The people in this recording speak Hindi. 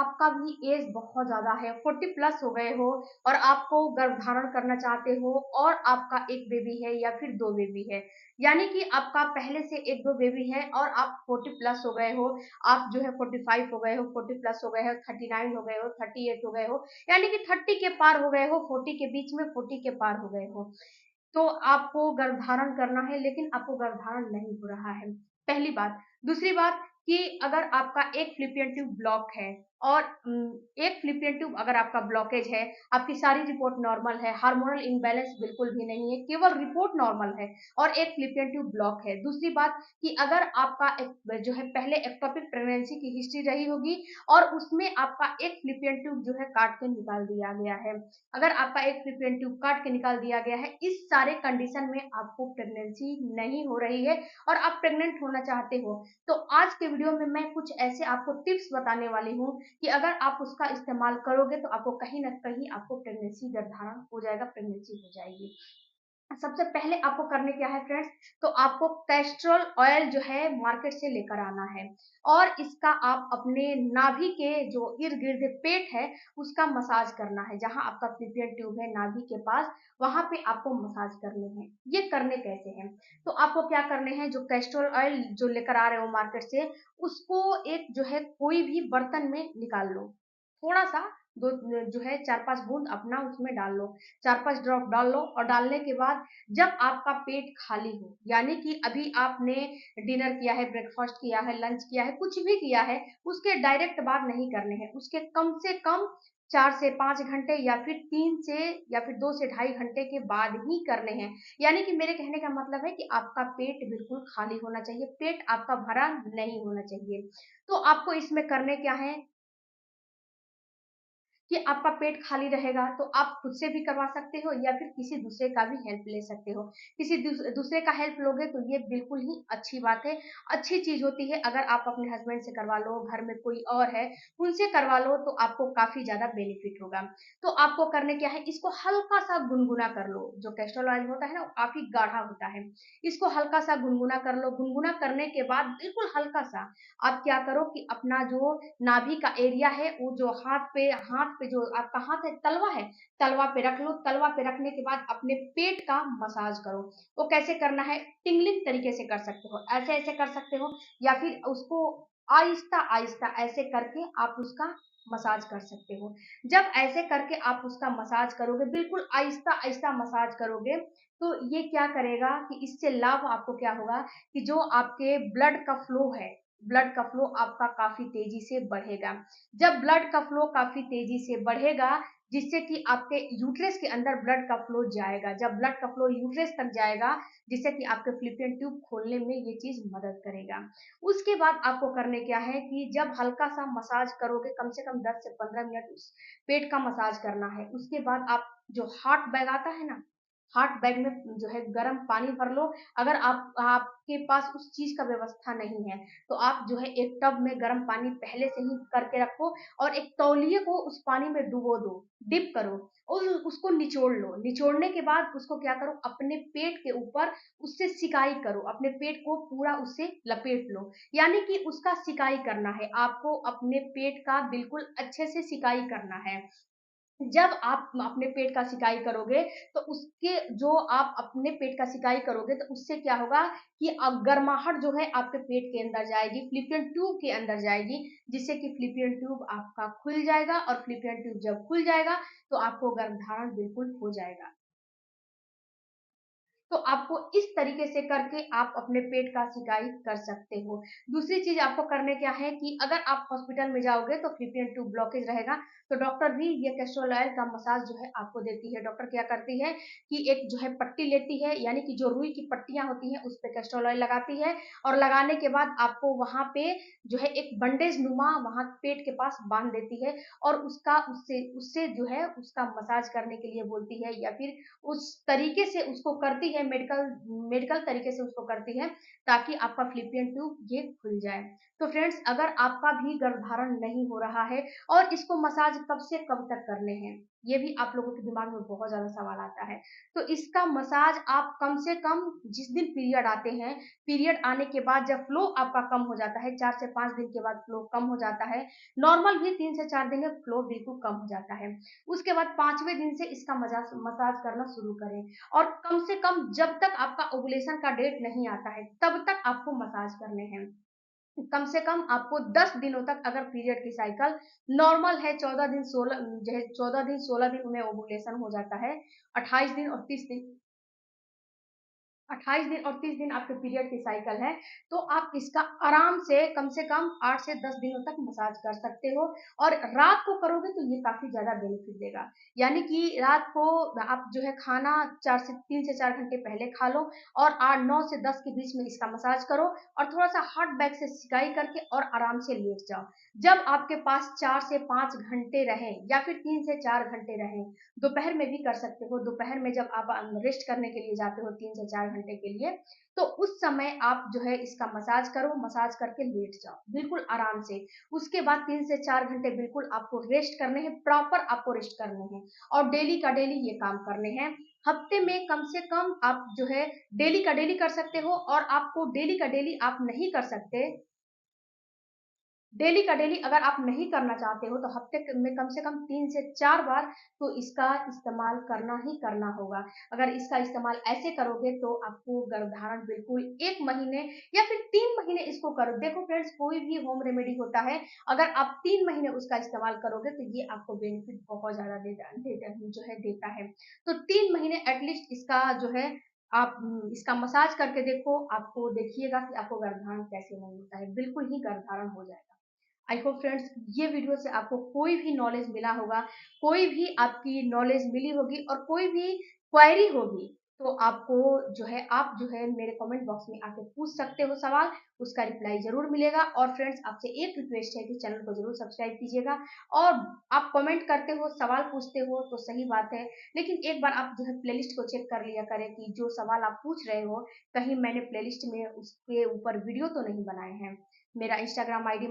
आपका भी एज बहुत ज़्यादा है, 40 प्लस हो गए हो और आपको गर्भधारण करना चाहते हो और आपका 1 बेबी है या फिर 2 बेबी है, यानी कि आपका पहले से 1-2 बेबी है और आप 40 प्लस हो गए हो, आप जो है 45 हो गए हो, 40 प्लस हो गए हो, 39 हो गए हो, 38 हो गए हो, यानी कि 30 के पार हो गए हो, 40 के बीच में 40 के पार हो गए हो। तो आपको गर्भधारण करना है, लेकिन आपको गर्भधारण नहीं हो रहा है, पहली बात। दूसरी बात कि अगर आपका एक फ़्लैपियन ट्यूब ब्लॉक है और एक फ़्लैपियन ट्यूब अगर आपका ब्लॉकेज है, आपकी सारी रिपोर्ट नॉर्मल है, हार्मोनल इम्बैलेंस बिल्कुल भी नहीं है, केवल रिपोर्ट नॉर्मल है और एक फ़्लैपियन ट्यूब ब्लॉक है। दूसरी बात कि अगर आपका एक जो है पहले एक्टोपिक प्रेगनेंसी की हिस्ट्री रही होगी और उसमें आपका एक फ़्लैपियन ट्यूब जो है काट के निकाल दिया गया है। अगर आपका एक फ़्लैपियन ट्यूब काट के निकाल दिया गया है, इस सारे कंडीशन में आपको प्रेगनेंसी नहीं हो रही है और आप प्रेग्नेंट होना चाहते हो, तो आज के वीडियो में मैं कुछ ऐसे आपको टिप्स बताने वाली हूँ कि अगर आप उसका इस्तेमाल करोगे तो आपको कहीं न कहीं आपको प्रेगनेंसी गर्भधारण हो जाएगा, प्रेगनेंसी हो जाएगी। सबसे पहले आपको करने क्या है फ्रेंड्स, तो आपको कैस्ट्रोल ऑयल जो है मार्केट से लेकर आना है और इसका आप अपने नाभि के जो इर्द-गिर्द पेट है, उसका मसाज करना है। जहाँ आपका फ़्लैपियन ट्यूब है नाभि के पास, वहाँ पे आपको मसाज करने हैं। ये करने कैसे हैं? तो आपको क्या करने हैं, जो कैस्ट्रोल ऑयल जो लेकर आ रहे हो मार्केट से, उसको एक जो है कोई भी बर्तन में निकाल लो। थोड़ा-सा दो जो है 4-5 बूँद अपना उसमें डाल लो, 4-5 ड्रॉप डाल लो और डालने के बाद जब आपका पेट खाली हो, यानी कि अभी आपने डिनर किया है, ब्रेकफास्ट किया है, लंच किया है, कुछ भी किया है, उसके डायरेक्ट बाद नहीं करने हैं। उसके कम से कम 4 से 5 घंटे या फिर 3 से या फिर 2 से ढाई घंटे के बाद ही करने हैं। यानी कि मेरे कहने का मतलब है कि आपका पेट बिल्कुल खाली होना चाहिए, पेट आपका भरा नहीं होना चाहिए। तो आपको इसमें करने क्या है कि आपका पेट खाली रहेगा, तो आप खुद से भी करवा सकते हो या फिर किसी दूसरे का भी हेल्प ले सकते हो। किसी दूसरे का हेल्प लोगे तो ये बिल्कुल ही अच्छी बात है, अच्छी चीज़ होती है। अगर आप अपने हस्बैंड से करवा लो, घर में कोई और है, उनसे करवा लो तो आपको काफ़ी ज़्यादा बेनिफिट होगा। तो आपको करने क्या है, इसको हल्का-सा गुनगुना कर लो। जो कैस्टर ऑयल होता है ना, वो काफ़ी गाढ़ा होता है। इसको हल्का-सा गुनगुना कर लो, गुनगुना करने के बाद बिल्कुल हल्का-सा आप क्या करो कि अपना जो नाभि का एरिया है, वो जो हाथ पे जो आपका हाथ है, तलवा पे रख लो। तलवा पे रखने के बाद अपने पेट का मसाज करो। वो कैसे करना है, टिंगलिंग तरीके से कर सकते हो, ऐसे-ऐसे कर सकते हो या फिर उसको आहिस्ता-आहिस्ता ऐसे करके आप उसका मसाज कर सकते हो। जब ऐसे करके आप उसका मसाज करोगे, बिल्कुल आहिस्ता-आहिस्ता मसाज करोगे, तो ये क्या करेगा कि इससे लाभ आपको क्या होगा कि जो आपके ब्लड का फ्लो है, ब्लड का फ्लो आपका काफ़ी तेज़ी से बढ़ेगा। जब ब्लड का फ्लो काफ़ी तेज़ी से बढ़ेगा, जिससे कि आपके यूट्रस के अंदर ब्लड का फ्लो जाएगा। जब ब्लड का फ्लो यूट्रस तक जाएगा, जिससे कि आपके फ़्लैपियन ट्यूब खोलने में ये चीज़ मदद करेगा। उसके बाद आपको करने क्या है कि जब हल्का-सा मसाज करोगे, कम से कम 10 से 15 मिनट उस पेट का मसाज करना है। उसके बाद आप जो हॉट बैग आता है ना, हॉट बैग में जो है गरम पानी भर लो। अगर आपके पास उस चीज़ का व्यवस्था नहीं है, तो आप जो है एक टब में गर्म पानी पहले से ही करके रखो और एक तौलिए को उस पानी में डुबो दो, डिप करो और उसको निचोड़ लो। निचोड़ने के बाद उसको क्या करो, अपने पेट के ऊपर उससे सिकाई करो, अपने पेट को पूरा उससे लपेट लो, यानी कि उसका सिकाई करना है। आपको अपने पेट का बिल्कुल अच्छे से सिकाई करना है। जब आप अपने पेट का सिकाई करोगे, तो उसके जो आप अपने पेट का सिकाई करोगे, तो उससे क्या होगा कि गर्माहट जो है आपके पेट के अंदर जाएगी, फ़्लैपियन ट्यूब के अंदर जाएगी, जिससे कि फ़्लैपियन ट्यूब आपका खुल जाएगा और फ़्लैपियन ट्यूब जब खुल जाएगा, तो आपको गर्भधारण बिल्कुल हो जाएगा। तो आपको इस तरीके से करके आप अपने पेट का सिकाई कर सकते हो। दूसरी चीज़ आपको करने क्या है कि अगर आप हॉस्पिटल में जाओगे तो फ़्लैपियन ट्यूब ब्लॉकेज रहेगा, तो डॉक्टर भी ये कैस्टर ऑयल का मसाज जो है आपको देती है। डॉक्टर क्या करती है कि एक जो है पट्टी लेती है, यानी कि जो रुई की पट्टियाँ होती हैं, उस पे कैस्टर ऑयल लगाती है और लगाने के बाद आपको वहाँ पे जो है एक बंडेज नुमा वहाँ पेट के पास बाँध देती है और उसका उससे उससे जो है उसका मसाज करने के लिए बोलती है या फिर उस तरीके से उसको करती है, मेडिकल मेडिकल तरीके से उसको करती है ताकि आपका फ़्लैपियन ट्यूब ये खुल जाए। तो फ्रेंड्स, अगर आपका भी गर्भधारण नहीं हो रहा है और इसको मसाज कब से कब तक करने हैं? ये भी आप लोगों के दिमाग में बहुत ज़्यादा सवाल आता है। तो इसका मसाज आप कम से कम जिस दिन पीरियड आते हैं, पीरियड आने के बाद जब फ्लो आपका कम हो जाता है, 4 से 5 दिन के बाद फ्लो कम हो जाता है, नॉर्मल भी 3 से 4 दिन में फ्लो बिल्कुल कम हो जाता है। उसके बाद 5वें दिन से इसका मजाज मसाज करना शुरू करें और कम से कम जब तक आपका ओव्यूलेशन का डेट नहीं आता है, तब तक आपको मसाज करने हैं। कम से कम आपको 10 दिनों तक, अगर पीरियड की साइकिल नॉर्मल है 14 दिन 16 जो है 14 दिन 16 दिन में ओव्यूलेशन हो जाता है, 28 दिन और 30 दिन 28 दिन और 30 दिन आपके पीरियड की साइकिल है, तो आप इसका आराम से कम 8 से 10 दिनों तक मसाज कर सकते हो और रात को करोगे तो ये काफ़ी ज़्यादा बेनिफिट देगा। यानी कि रात को आप जो है खाना 4 से 3 से 4 घंटे पहले खा लो और 8 9 से 10 के बीच में इसका मसाज करो और थोड़ा-सा हॉट बैग से सिकाई करके और आराम से लेट जाओ। जब आपके पास 4 से 5 घंटे रहें या फिर 3 से 4 घंटे रहें, दोपहर में भी कर सकते हो। दोपहर में जब आप रेस्ट करने के लिए जाते हो 3 से 4 घंटे के लिए, तो उस समय आप जो है इसका मसाज करो, मसाज करके लेट जाओ, बिल्कुल आराम से। उसके बाद 3 से 4 घंटे बिल्कुल आपको रेस्ट करने हैं, प्रॉपर आपको रेस्ट करने हैं और डेली का डेली ये काम करने हैं। हफ्ते में कम से कम आप जो है डेली का डेली कर सकते हो और आपको डेली का डेली आप नहीं कर सकते, डेली का डेली अगर आप नहीं करना चाहते हो तो हफ्ते में कम से कम 3 से 4 बार तो इसका इस्तेमाल करना ही करना होगा। अगर इसका इस्तेमाल ऐसे करोगे तो आपको गर्भधारण बिल्कुल 1 महीने या फिर 3 महीने इसको करो। देखो फ्रेंड्स, कोई भी होम रेमेडी होता है, अगर आप 3 महीने उसका इस्तेमाल करोगे तो ये आपको बेनिफिट बहुत ज़्यादा जो है देता है। तो 3 महीने एटलीस्ट इसका जो है आप इसका मसाज करके देखो, आपको देखिएगा कि आपको गर्भधारण कैसे नहीं होता है, बिल्कुल ही गर्भधारण हो जाएगा। आई होप फ्रेंड्स ये वीडियो से आपको कोई भी नॉलेज मिला होगा, कोई भी आपकी नॉलेज मिली होगी और कोई भी क्वेरी होगी तो आपको जो है आप जो है मेरे कमेंट बॉक्स में आके पूछ सकते हो सवाल, उसका रिप्लाई जरूर मिलेगा। और फ्रेंड्स आपसे एक रिक्वेस्ट है कि चैनल को जरूर सब्सक्राइब कीजिएगा और आप कमेंट करते हो, सवाल पूछते हो तो सही बात है, लेकिन एक बार आप जो है प्लेलिस्ट को चेक कर लिया करें कि जो सवाल आप पूछ रहे हो कहीं मैंने प्लेलिस्ट में उसके ऊपर वीडियो तो नहीं बनाए हैं। मेरा इंस्टाग्राम आईडी